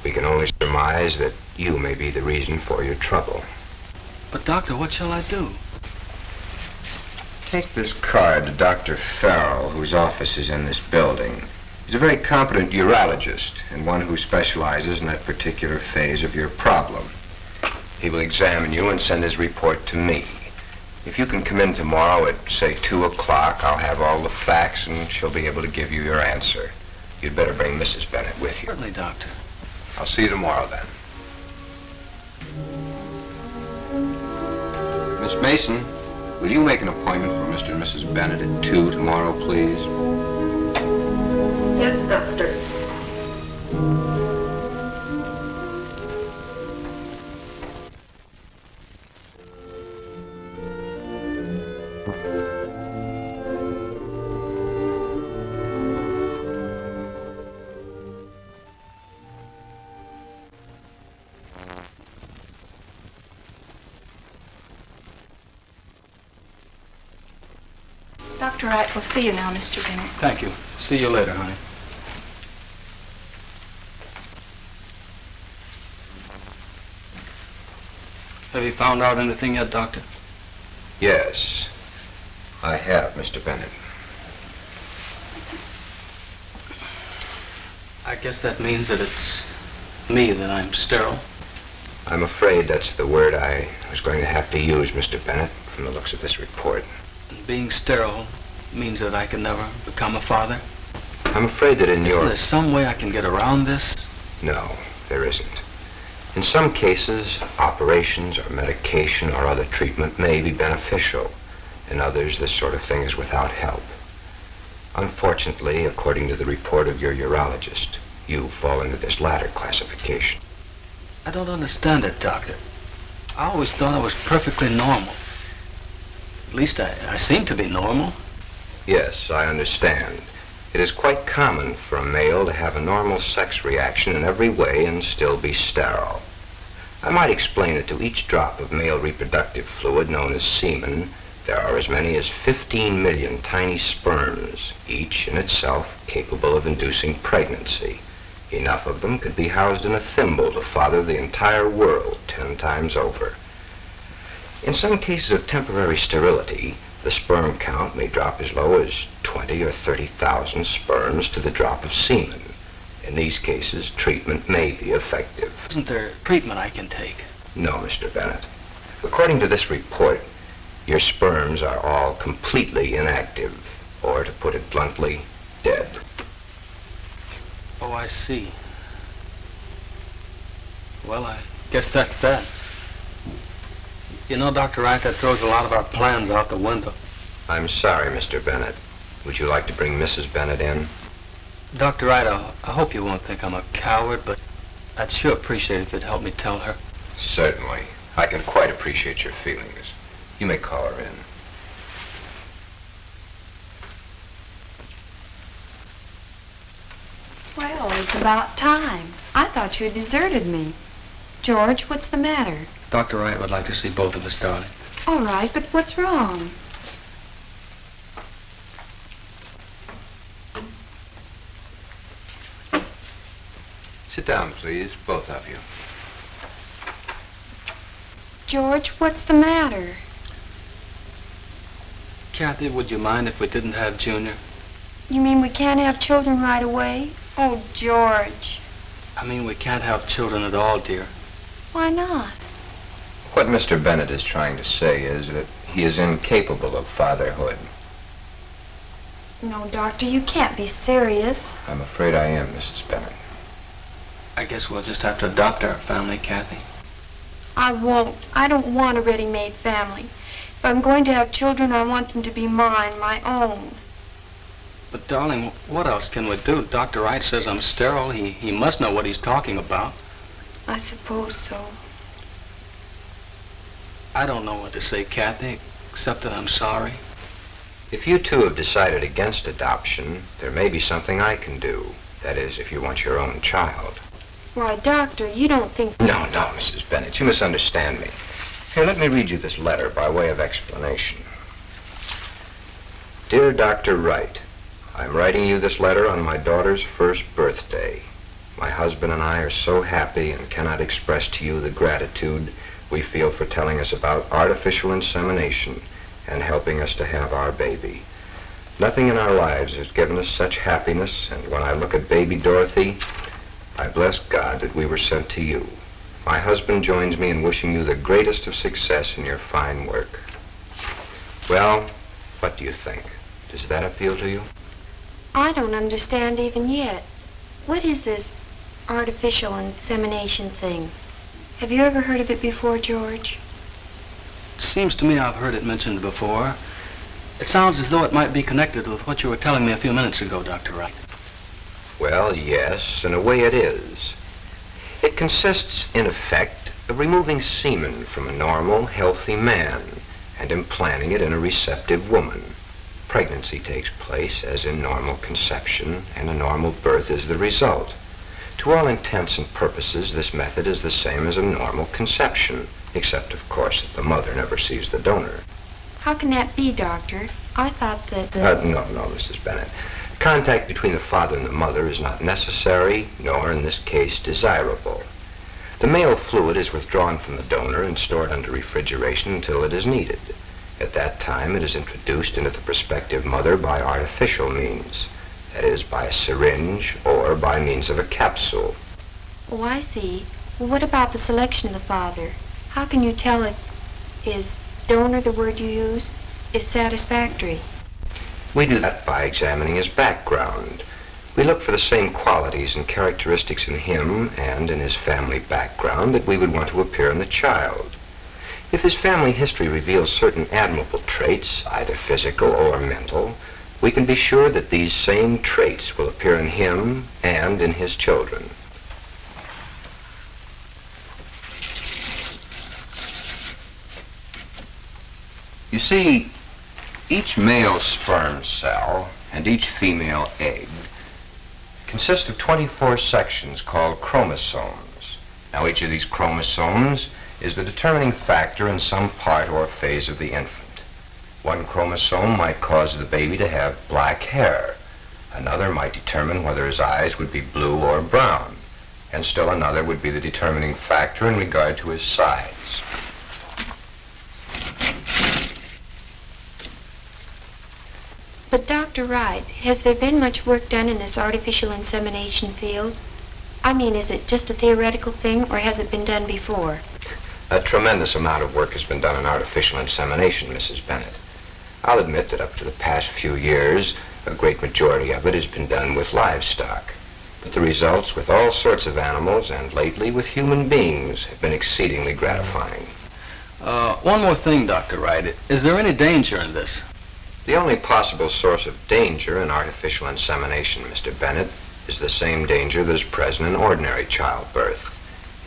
We can only surmise that you may be the reason for your trouble. But, Doctor, what shall I do? Take this card to Dr. Farrell, whose office is in this building. He's a very competent urologist and one who specializes in that particular phase of your problem. He will examine you and send his report to me. If you can come in tomorrow at, say, 2 o'clock, I'll have all the facts and she'll be able to give you your answer. You'd better bring Mrs. Bennett with you. Certainly, Doctor. I'll see you tomorrow, then. Miss Mason, will you make an appointment for Mr. and Mrs. Bennett at 2 tomorrow, please? Yes, Doctor. Dr. Wright will see you now, Mr. Bennett. Thank you. See you later, honey. Have you found out anything yet, Doctor? Yes, I have, Mr. Bennett. I guess that means that it's me that I'm sterile. I'm afraid that's the word I was going to have to use, Mr. Bennett, from the looks of this report. Being sterile means that I can never become a father? I'm afraid that in Isn't there some way I can get around this? No, there isn't. In some cases, operations or medication or other treatment may be beneficial. In others, this sort of thing is without help. Unfortunately, according to the report of your urologist, you fall into this latter classification. I don't understand it, Doctor. I always thought I was perfectly normal. At least I seem to be normal. Yes, I understand. It is quite common for a male to have a normal sex reaction in every way and still be sterile. I might explain that to each drop of male reproductive fluid known as semen, there are as many as 15 million tiny sperms, each in itself capable of inducing pregnancy. Enough of them could be housed in a thimble to father the entire world 10 times over. In some cases of temporary sterility, the sperm count may drop as low as 20 or 30,000 sperms to the drop of semen. In these cases, treatment may be effective. Isn't there treatment I can take? No, Mr. Bennett. According to this report, your sperms are all completely inactive, or to put it bluntly, dead. Oh, I see. Well, I guess that's that. You know, Dr. Wright, that throws a lot of our plans out the window. I'm sorry, Mr. Bennett. Would you like to bring Mrs. Bennett in? Dr. Wright, I hope you won't think I'm a coward, but I'd sure appreciate it if you'd help me tell her. Certainly. I can quite appreciate your feelings. You may call her in. Well, it's about time. I thought you had deserted me. George, what's the matter? Dr. Wright would like to see both of us, darling. All right, but what's wrong? Sit down, please, both of you. George, what's the matter? Kathy, would you mind if we didn't have Junior? You mean we can't have children right away? Oh, George. I mean, we can't have children at all, dear. Why not? What Mr. Bennett is trying to say is that he is incapable of fatherhood. No, Doctor, you can't be serious. I'm afraid I am, Mrs. Bennett. I guess we'll just have to adopt our family, Kathy. I won't. I don't want a ready-made family. If I'm going to have children, I want them to be mine, my own. But, darling, what else can we do? Dr. Wright says I'm sterile. He must know what he's talking about. I suppose so. I don't know what to say, Kathy, except that I'm sorry. If you two have decided against adoption, there may be something I can do. That is, if you want your own child. Why, Doctor, you don't think... No, Mrs. Bennett, you misunderstand me. Here, let me read you this letter by way of explanation. Dear Dr. Wright, I'm writing you this letter on my daughter's first birthday. My husband and I are so happy and cannot express to you the gratitude we feel for telling us about artificial insemination and helping us to have our baby. Nothing in our lives has given us such happiness, and when I look at baby Dorothy, I bless God that we were sent to you. My husband joins me in wishing you the greatest of success in your fine work. Well, what do you think? Does that appeal to you? I don't understand even yet. What is this artificial insemination thing? Have you ever heard of it before, George? It seems to me I've heard it mentioned before. It sounds as though it might be connected with what you were telling me a few minutes ago, Dr. Wright. Well, yes, in a way it is. It consists, in effect, of removing semen from a normal, healthy man and implanting it in a receptive woman. Pregnancy takes place as in normal conception, and a normal birth is the result. To all intents and purposes, this method is the same as a normal conception, except, of course, that the mother never sees the donor. How can that be, Doctor? I thought that No, Mrs. Bennett. Contact between the father and the mother is not necessary, nor, in this case, desirable. The male fluid is withdrawn from the donor and stored under refrigeration until it is needed. At that time, it is introduced into the prospective mother by artificial means. That is, by a syringe or by means of a capsule. Oh, I see. Well, what about the selection of the father? How can you tell if is donor, the word you use, is satisfactory? We do that by examining his background. We look for the same qualities and characteristics in him and in his family background that we would want to appear in the child. If his family history reveals certain admirable traits, either physical or mental, we can be sure that these same traits will appear in him and in his children. You see, each male sperm cell and each female egg consist of 24 sections called chromosomes. Now, each of these chromosomes is the determining factor in some part or phase of the infant. One chromosome might cause the baby to have black hair. Another might determine whether his eyes would be blue or brown. And still another would be the determining factor in regard to his size. But Dr. Wright, has there been much work done in this artificial insemination field? I mean, is it just a theoretical thing, or has it been done before? A tremendous amount of work has been done in artificial insemination, Mrs. Bennett. I'll admit that up to the past few years, a great majority of it has been done with livestock. But the results with all sorts of animals, and lately with human beings, have been exceedingly gratifying. One more thing, Dr. Wright. Is there any danger in this? The only possible source of danger in artificial insemination, Mr. Bennett, is the same danger that is present in ordinary childbirth.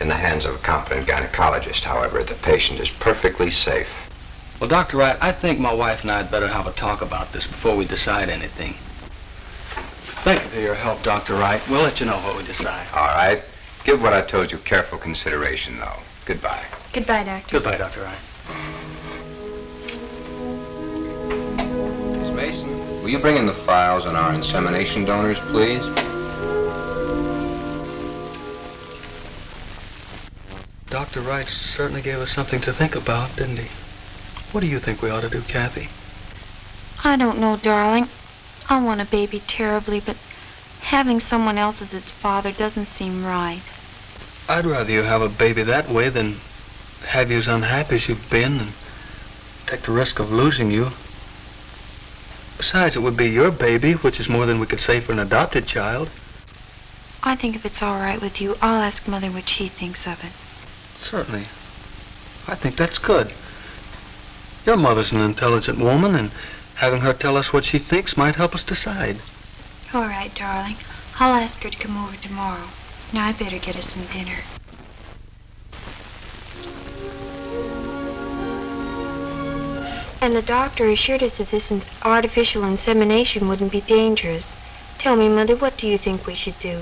In the hands of a competent gynecologist, however, the patient is perfectly safe. Well, Dr. Wright, I think my wife and I had better have a talk about this before we decide anything. Thank you for your help, Dr. Wright. We'll let you know what we decide. All right. Give what I told you careful consideration, though. Goodbye. Goodbye, Doctor. Goodbye, Dr. Wright. Miss Mason, will you bring in the files on our insemination donors, please? Dr. Wright certainly gave us something to think about, didn't he? What do you think we ought to do, Kathy? I don't know, darling. I want a baby terribly, but having someone else as its father doesn't seem right. I'd rather you have a baby that way than have you as unhappy as you've been and take the risk of losing you. Besides, it would be your baby, which is more than we could say for an adopted child. I think if it's all right with you, I'll ask Mother what she thinks of it. Certainly. I think that's good. Your mother's an intelligent woman, and having her tell us what she thinks might help us decide. All right, darling. I'll ask her to come over tomorrow. Now, I better get us some dinner. And the doctor assured us that this artificial insemination wouldn't be dangerous. Tell me, Mother, what do you think we should do?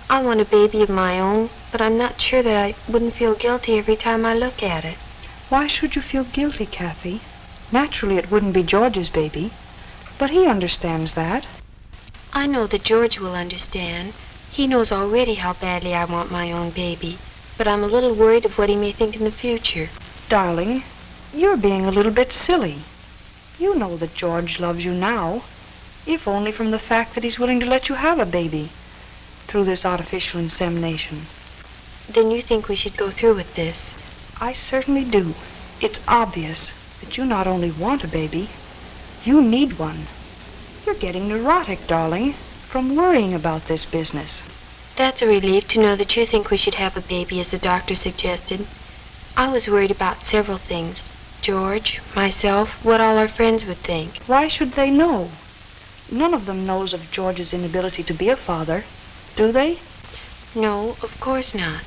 I want a baby of my own, but I'm not sure that I wouldn't feel guilty every time I look at it. Why should you feel guilty, Kathy? Naturally, it wouldn't be George's baby, but he understands that. I know that George will understand. He knows already how badly I want my own baby, but I'm a little worried of what he may think in the future. Darling, you're being a little bit silly. You know that George loves you now, if only from the fact that he's willing to let you have a baby through this artificial insemination. Then you think we should go through with this? I certainly do. It's obvious that you not only want a baby, you need one. You're getting neurotic, darling, from worrying about this business. That's a relief to know that you think we should have a baby, as the doctor suggested. I was worried about several things. George, myself, what all our friends would think. Why should they know? None of them knows of George's inability to be a father, do they? No, of course not.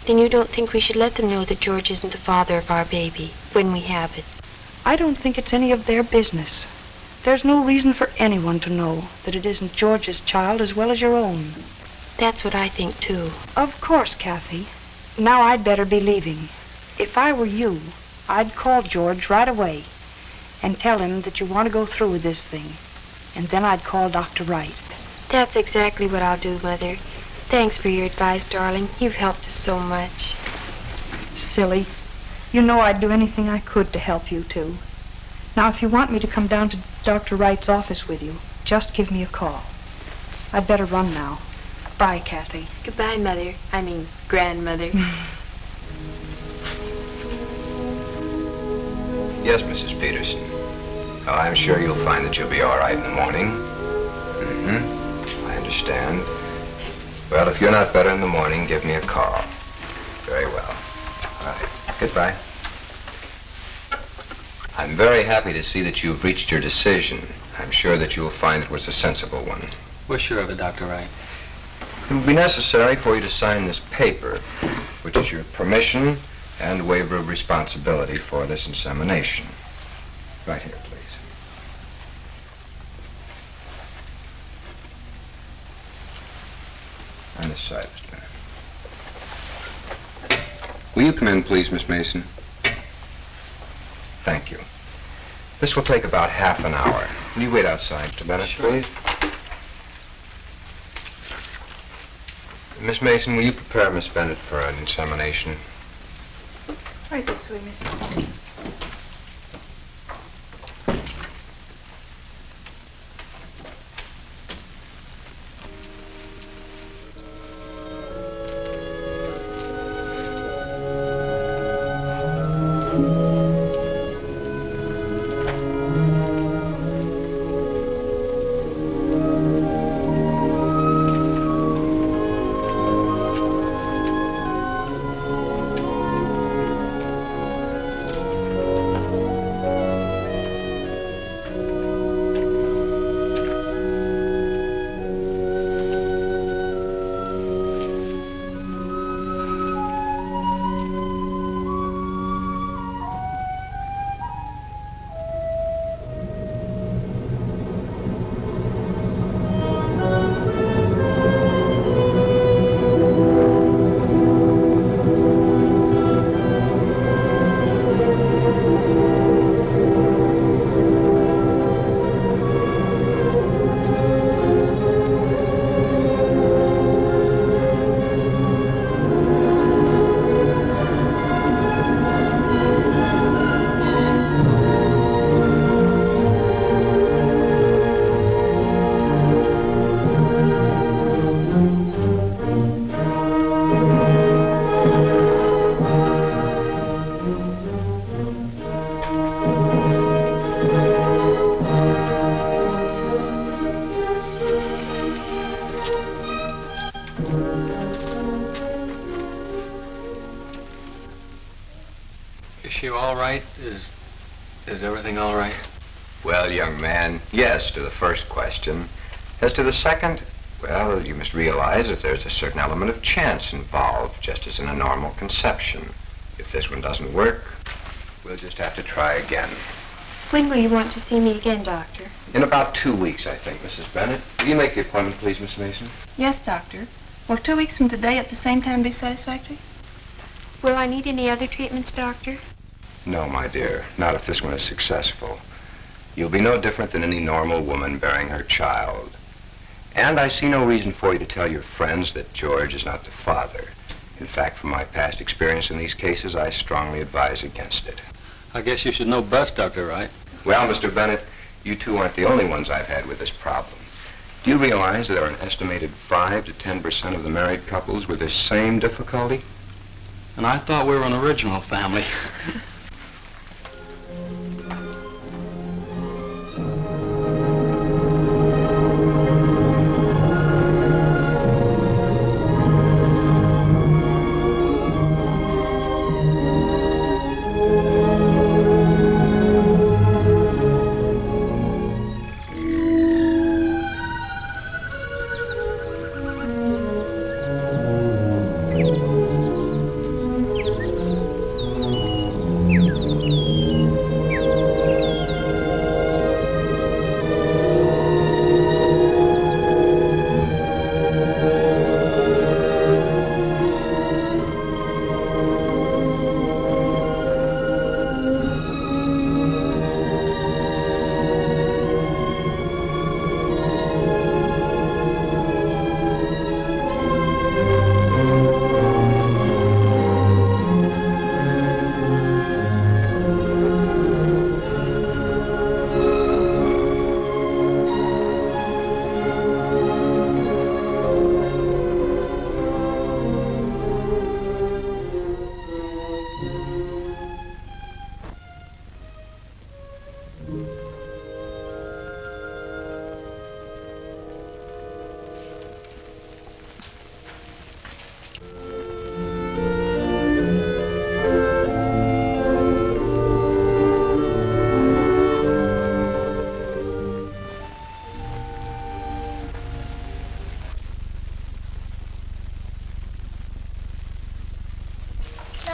Then you don't think we should let them know that George isn't the father of our baby when we have it? I don't think it's any of their business. There's no reason for anyone to know that it isn't George's child as well as your own. That's what I think, too. Of course, Kathy. Now I'd better be leaving. If I were you, I'd call George right away and tell him that you want to go through with this thing. And then I'd call Dr. Wright. That's exactly what I'll do, Mother. Thanks for your advice, darling. You've helped us so much. Silly. You know I'd do anything I could to help you, too. Now, if you want me to come down to Dr. Wright's office with you, just give me a call. I'd better run now. Bye, Kathy. Goodbye, Mother. I mean, Grandmother. Yes, Mrs. Peterson. Oh, I'm sure you'll find that you'll be all right in the morning. I understand. Well, if you're not better in the morning, give me a call. Very well. All right. Goodbye. I'm very happy to see that you've reached your decision. I'm sure that you will find it was a sensible one. We're sure of it, Dr. Wright. It will be necessary for you to sign this paper, which is your permission and waiver of responsibility for this insemination. Right here, please. On this side, Mr. Bennett. Will you come in, please, Miss Mason? Thank you. This will take about half an hour. Will you wait outside, Mr. Bennett, please? Miss Mason, will you prepare Miss Bennett for an insemination? Right this way, Miss. Is everything all right? Well, young man, yes to the first question. As to the second, well, you must realize that there's a certain element of chance involved, just as in a normal conception. If this one doesn't work, we'll just have to try again. When will you want to see me again, Doctor? In about 2 weeks, I think, Mrs. Bennett. Will you make the appointment, please, Miss Mason? Yes, Doctor. Will 2 weeks from today at the same time be satisfactory? Will I need any other treatments, Doctor? No, my dear, not if this one is successful. You'll be no different than any normal woman bearing her child. And I see no reason for you to tell your friends that George is not the father. In fact, from my past experience in these cases, I strongly advise against it. I guess you should know best, Dr. Wright. Well, Mr. Bennett, you two aren't the only ones I've had with this problem. Do you realize there are an estimated 5 to 10% of the married couples with this same difficulty? And I thought we were an original family.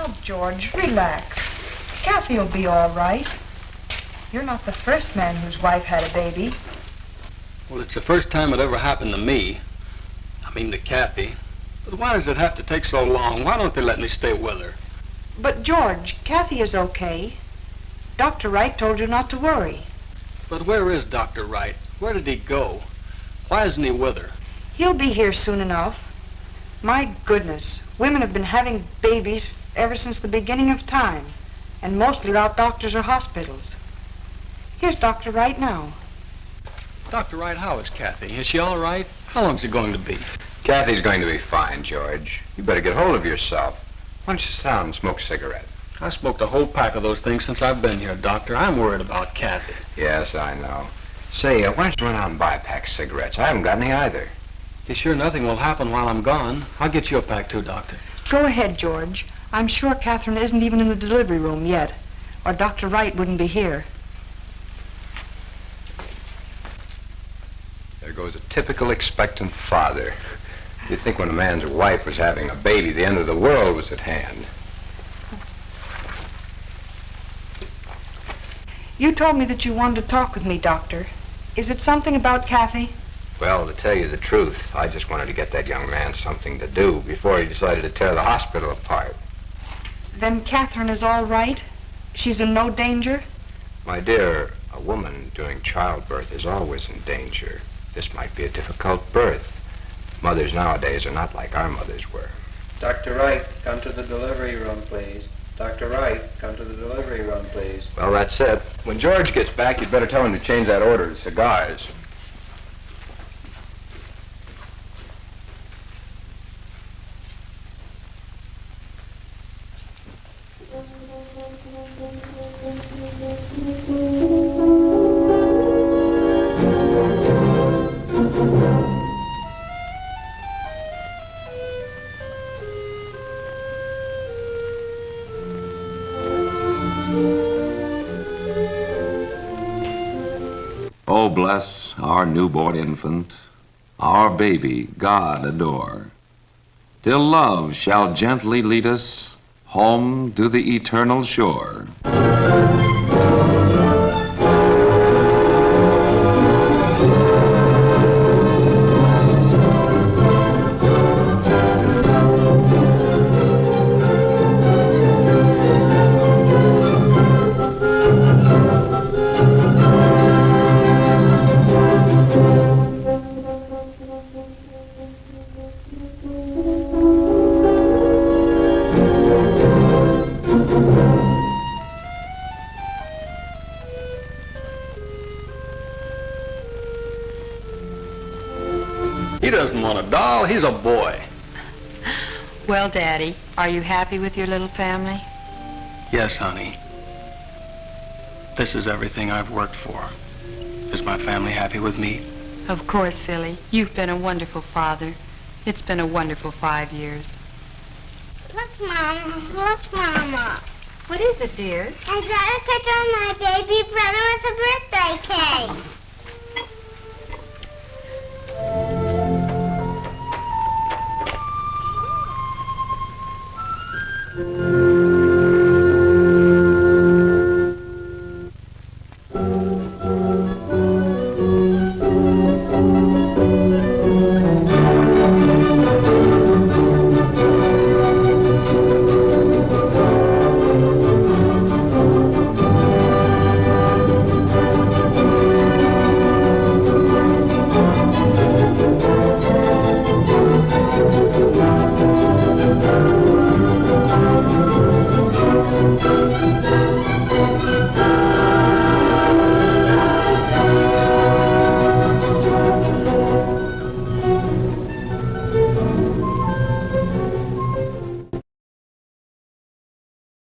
Now, George, relax. Kathy will be all right. You're not the first man whose wife had a baby. Well, it's the first time it ever happened to me. I mean to Kathy. But why does it have to take so long? Why don't they let me stay with her? But, George, Kathy is okay. Dr. Wright told you not to worry. But where is Dr. Wright? Where did he go? Why isn't he with her? He'll be here soon enough. My goodness, women have been having babies ever since the beginning of time, and mostly without doctors or hospitals. Here's Dr. Wright now. Dr. Wright, how is Kathy? Is she all right? How long is it going to be? Kathy's going to be fine, George. You better get hold of yourself. Why don't you sit down and smoke a cigarette? I smoked a whole pack of those things since I've been here, Doctor. I'm worried about Kathy. Yes, I know. Say, why don't you run out and buy a pack of cigarettes? I haven't got any either. You sure nothing will happen while I'm gone? I'll get you a pack too, Doctor. Go ahead, George. I'm sure Catherine isn't even in the delivery room yet, or Dr. Wright wouldn't be here. There goes a typical expectant father. You'd think when a man's wife was having a baby, the end of the world was at hand. You told me that you wanted to talk with me, Doctor. Is it something about Kathy? Well, to tell you the truth, I just wanted to get that young man something to do before he decided to tear the hospital apart. Then Catherine is all right? She's in no danger? My dear, a woman during childbirth is always in danger. This might be a difficult birth. Mothers nowadays are not like our mothers were. Dr. Wright, come to the delivery room, please. Dr. Wright, come to the delivery room, please. Well, that's it. When George gets back, you'd better tell him to change that order to cigars. Oh, bless our newborn infant, our baby God adore, till love shall gently lead us home to the eternal shore. He doesn't want a doll. He's a boy. Well, Daddy, are you happy with your little family? Yes, honey. This is everything I've worked for. Is my family happy with me? Of course, silly. You've been a wonderful father. It's been a wonderful 5 years. Look, Mama. Look, Mama. What is it, dear? I got a picture of my baby brother with a birthday cake.